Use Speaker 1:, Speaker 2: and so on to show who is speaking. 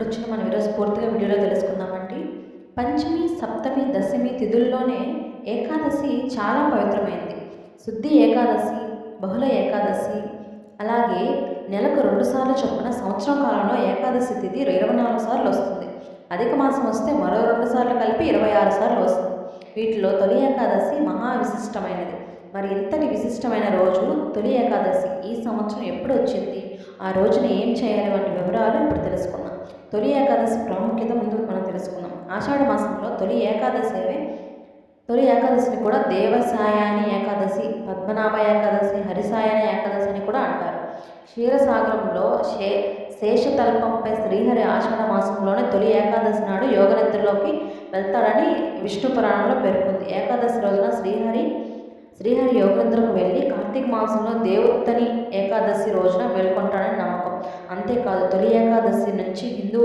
Speaker 1: వచ్చిన మనం ఈరోజు పూర్తిగా వీడియోలో తెలుసుకుందామండి. పంచమి, సప్తమి, దశమి తిథుల్లోనే ఏకాదశి చాలా పవిత్రమైనది. శుద్ధి ఏకాదశి, బహుళ ఏకాదశి, అలాగే నెలకు 2 సార్లు చొప్పున సంవత్సరం కాలంలో ఏకాదశి తిథి 24 సార్లు వస్తుంది. అధిక మాసం వస్తే మరో 2 సార్లు కలిపి 26 సార్లు వస్తుంది. వీటిలో తొలి ఏకాదశి మహా విశిష్టమైనది. మరి ఇంతటి విశిష్టమైన రోజు తొలి ఏకాదశి ఈ సంవత్సరం ఎప్పుడు వచ్చింది, ఆ రోజున ఏం చేయాలి వంటి వివరాలు ఇప్పుడు తెలుసుకుందాం. తొలి ఏకాదశి ప్రాముఖ్యత ముందు మనం తెలుసుకుందాం. ఆషాఢ మాసంలో తొలి ఏకాదశిని కూడా దేవసాయాని ఏకాదశి, పద్మనాభ ఏకాదశి, హరిసాయన ఏకాదశి అని కూడా అంటారు. క్షీరసాగరంలో శేషతల్పంపై శ్రీహరి ఆషాఢ మాసంలోనే తొలి ఏకాదశి నాడు యోగనిద్రలోకి వెళ్తాడని విష్ణు పురాణంలో పేర్కొంది. ఏకాదశి రోజున శ్రీహరి యోగనిద్రకు వెళ్ళి కార్తీక మాసంలో దేవోత్తని ఏకాదశి రోజున మేల్కొంటాడని నమ్మకం. అంతేకాదు తొలి ఏకాదశి నుంచి హిందూ